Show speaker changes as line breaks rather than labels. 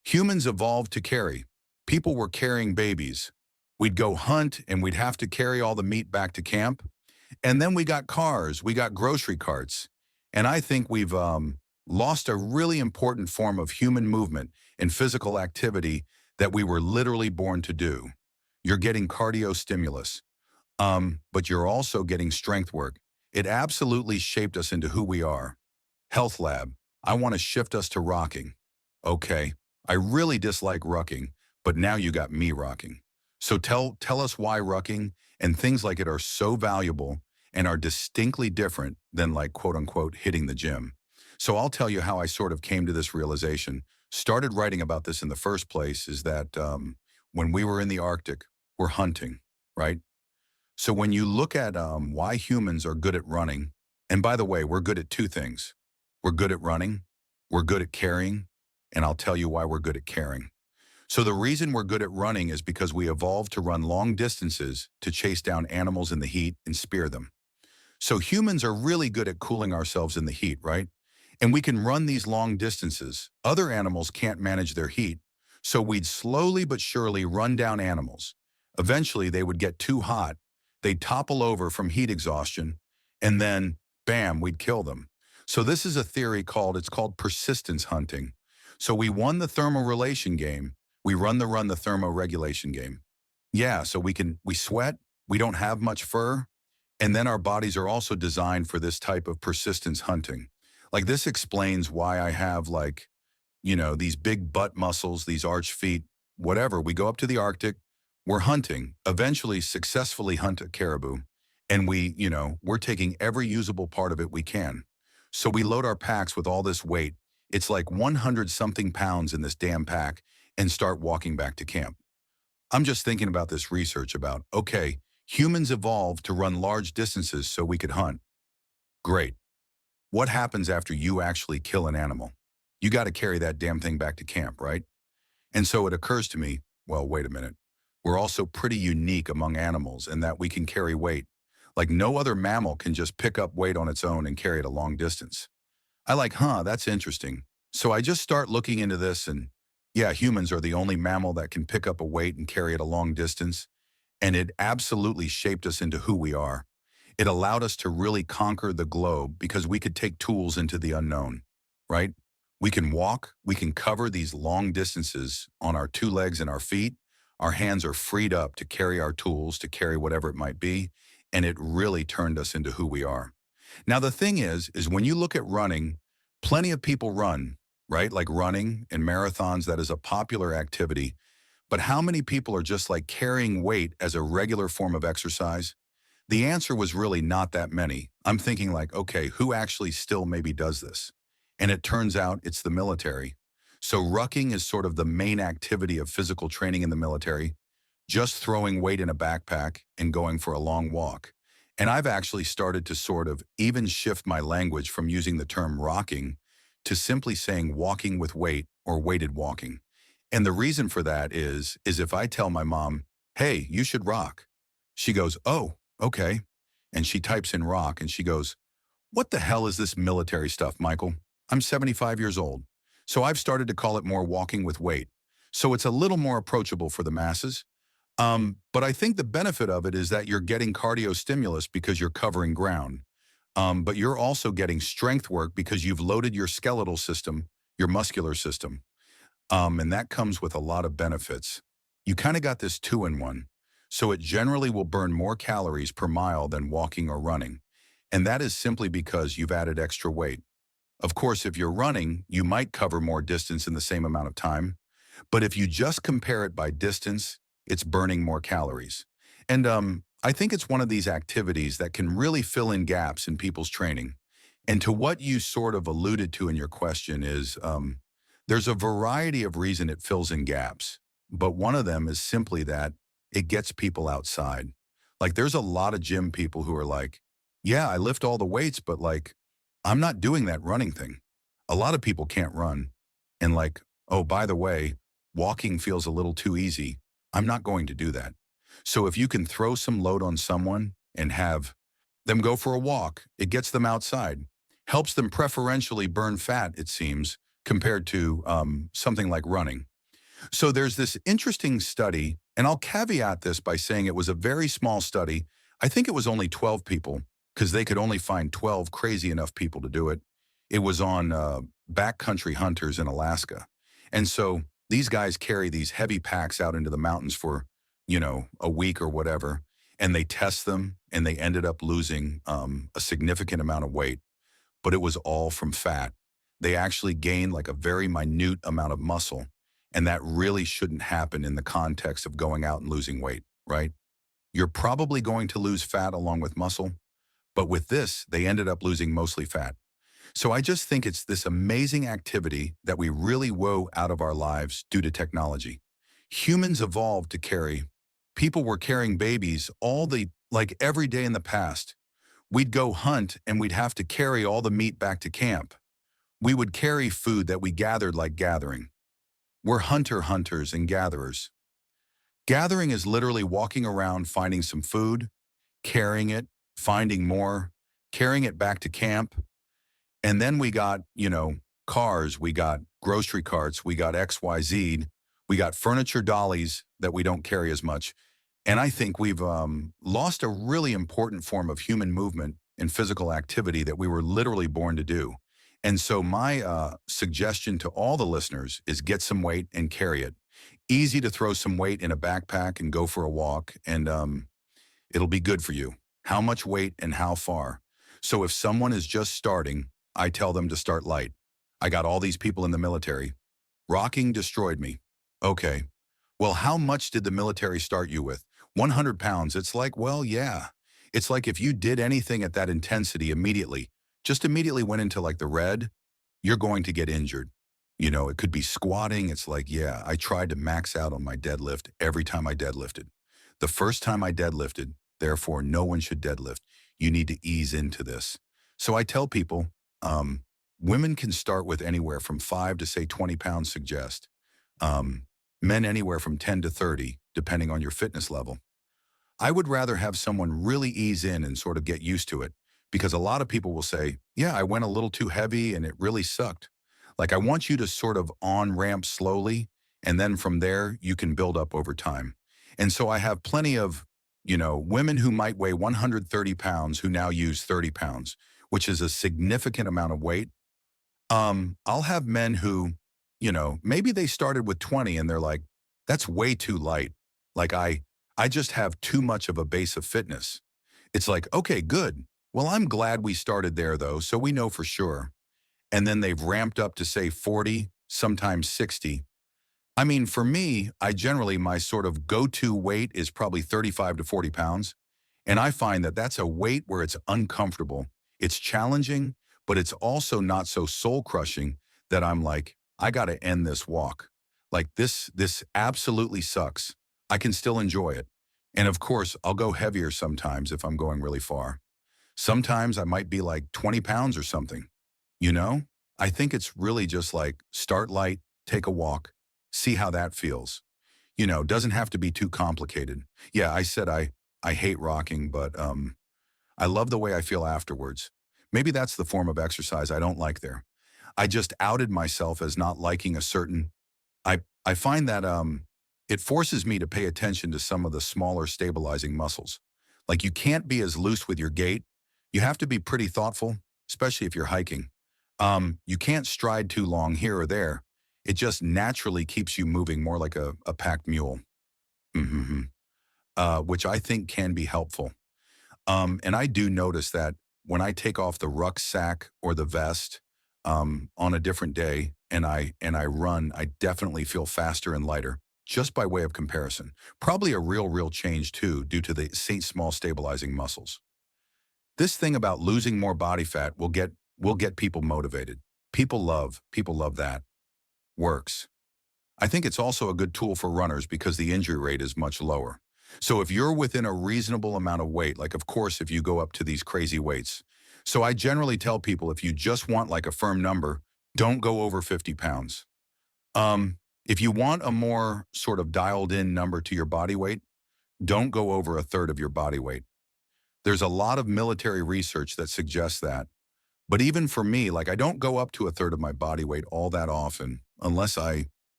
Humans evolved to carry. People were carrying babies. We'd go hunt and we'd have to carry all the meat back to camp. And then we got cars, we got grocery carts. And I think we've lost a really important form of human movement and physical activity that we were literally born to do. You're getting cardio stimulus, but you're also getting strength work. It absolutely shaped us into who we are. Health Lab, I want to shift us to rocking. Okay, I really dislike rucking, but now you got me rocking. So tell us why rucking and things like it are so valuable and are distinctly different than like quote unquote hitting the gym. So I'll tell you how I sort of came to this realization. Started writing about this in the first place is that when we were in the Arctic, we're hunting, right? So when you look at why humans are good at running, and by the way, we're good at two things. We're good at running, we're good at carrying, and I'll tell you why we're good at carrying. So the reason we're good at running is because we evolved to run long distances to chase down animals in the heat and spear them. So humans are really good at cooling ourselves in the heat, right? And we can run these long distances. Other animals can't manage their heat, so we'd slowly but surely run down animals. Eventually, they would get too hot, they'd topple over from heat exhaustion, and then, bam, we'd kill them. So this is a theory it's called persistence hunting. So we won the thermorelation game, we run the thermoregulation game. Yeah, so we sweat, we don't have much fur, and then our bodies are also designed for this type of persistence hunting. Like this explains why I have these big butt muscles, these arched feet, whatever. We go up to the Arctic, we're hunting, eventually successfully hunt a caribou, and we're taking every usable part of it we can. So we load our packs with all this weight. It's like 100 something pounds in this damn pack and start walking back to camp. I'm just thinking about this research about, okay, humans evolved to run large distances so we could hunt. Great. What happens after you actually kill an animal? You got to carry that damn thing back to camp, right? And so it occurs to me, well, wait a minute. We're also pretty unique among animals in that we can carry weight. Like no other mammal can just pick up weight on its own and carry it a long distance. That's interesting. So I just start looking into this and yeah, humans are the only mammal that can pick up a weight and carry it a long distance. And it absolutely shaped us into who we are. It allowed us to really conquer the globe because we could take tools into the unknown, right? We can walk, we can cover these long distances on our two legs and our feet. Our hands are freed up to carry our tools, to carry whatever it might be, and it really turned us into who we are. Now, the thing is when you look at running, plenty of people run, right? Like running and marathons, that is a popular activity. But how many people are just like carrying weight as a regular form of exercise? The answer was really not that many. I'm thinking like, okay, who actually still maybe does this? And it turns out it's the military. So rucking is sort of the main activity of physical training in the military, just throwing weight in a backpack and going for a long walk. And I've actually started to sort of even shift my language from using the term rocking to simply saying walking with weight or weighted walking. And the reason for that is if I tell my mom, hey, you should rock, she goes, oh, okay. And she types in rock and she goes, what the hell is this military stuff, Michael? I'm 75 years old. So I've started to call it more walking with weight. So it's a little more approachable for the masses. But I think the benefit of it is that you're getting cardio stimulus because you're covering ground. But you're also getting strength work because you've loaded your skeletal system, your muscular system. And that comes with a lot of benefits. You kind of got this two-in-one. So it generally will burn more calories per mile than walking or running. And that is simply because you've added extra weight. Of course, if you're running, you might cover more distance in the same amount of time. But if you just compare it by distance, it's burning more calories. And I think it's one of these activities that can really fill in gaps in people's training. And to what you sort of alluded to in your question is, there's a variety of reason it fills in gaps. But one of them is simply that it gets people outside. Like there's a lot of gym people who are like, yeah, I lift all the weights, but like, I'm not doing that running thing. A lot of people can't run. And like, oh, by the way, walking feels a little too easy. I'm not going to do that. So if you can throw some load on someone and have them go for a walk, it gets them outside, helps them preferentially burn fat, it seems, compared to something like running. So there's this interesting study, and I'll caveat this by saying it was a very small study. I think it was only 12 people because they could only find 12 crazy enough people to do it. It was on backcountry hunters in Alaska. And so these guys carry these heavy packs out into the mountains for, a week or whatever, and they test them and they ended up losing a significant amount of weight, but it was all from fat. They actually gained like a very minute amount of muscle. And that really shouldn't happen in the context of going out and losing weight, right? You're probably going to lose fat along with muscle, but with this, they ended up losing mostly fat. So I just think it's this amazing activity that we really woe out of our lives due to technology. Humans evolved to carry. People were carrying babies like every day in the past. We'd go hunt and we'd have to carry all the meat back to camp. We would carry food that we gathered like gathering. We're hunters and gatherers. Gathering is literally walking around finding some food, carrying it, finding more, carrying it back to camp. And then we got, cars, we got grocery carts, we got XYZ, we got furniture dollies that we don't carry as much. And I think we've lost a really important form of human movement and physical activity that we were literally born to do. And so my suggestion to all the listeners is get some weight and carry it. Easy to throw some weight in a backpack and go for a walk, and it'll be good for you. How much weight and how far? So if someone is just starting, I tell them to start light. I got all these people in the military. Rocking destroyed me. Okay. Well, how much did the military start you with? 100 pounds. It's like, well, yeah. It's like if you did anything at that intensity immediately, just immediately went into like the red, you're going to get injured. It could be squatting. It's like, yeah, I tried to max out on my deadlift every time I deadlifted. The first time I deadlifted, therefore, no one should deadlift. You need to ease into this. So I tell people, women can start with anywhere from 5 to say 20 pounds suggest. Men anywhere from 10 to 30, depending on your fitness level. I would rather have someone really ease in and sort of get used to it, because a lot of people will say, yeah, I went a little too heavy and it really sucked. Like, I want you to sort of on-ramp slowly, and then from there, you can build up over time. And so I have plenty of, women who might weigh 130 pounds who now use 30 pounds, which is a significant amount of weight. I'll have men who, maybe they started with 20 and they're like, that's way too light. Like, I just have too much of a base of fitness. It's like, okay, good. Well, I'm glad we started there though, so we know for sure. And then they've ramped up to say 40, sometimes 60. I mean, for me, my sort of go-to weight is probably 35 to 40 pounds. And I find that that's a weight where it's uncomfortable. It's challenging, but it's also not so soul-crushing that I'm like, I got to end this walk. Like, this absolutely sucks. I can still enjoy it. And of course, I'll go heavier sometimes if I'm going really far. Sometimes I might be like 20 pounds or something. You know, I think it's really just like start light, take a walk, see how that feels. Doesn't have to be too complicated. Yeah, I said I hate rocking, but I love the way I feel afterwards. Maybe that's the form of exercise I don't like there. I just outed myself as not liking a certain. I find that it forces me to pay attention to some of the smaller stabilizing muscles. Like, you can't be as loose with your gait. You have to be pretty thoughtful, especially if you're hiking. You can't stride too long here or there. It just naturally keeps you moving more like a packed mule, hmm which I think can be helpful. And I do notice that when I take off the rucksack or the vest on a different day and I run, I definitely feel faster and lighter, just by way of comparison. Probably a real change too, due to the small stabilizing muscles. This thing about losing more body fat will get people motivated. People love that. Works. I think it's also a good tool for runners because the injury rate is much lower. So if you're within a reasonable amount of weight, like of course if you go up to these crazy weights. So I generally tell people, if you just want like a firm number, don't go over 50 pounds. If you want a more sort of dialed in number to your body weight, don't go over a third of your body weight. There's a lot of military research that suggests that. But even for me, like, I don't go up to a third of my body weight all that often, unless I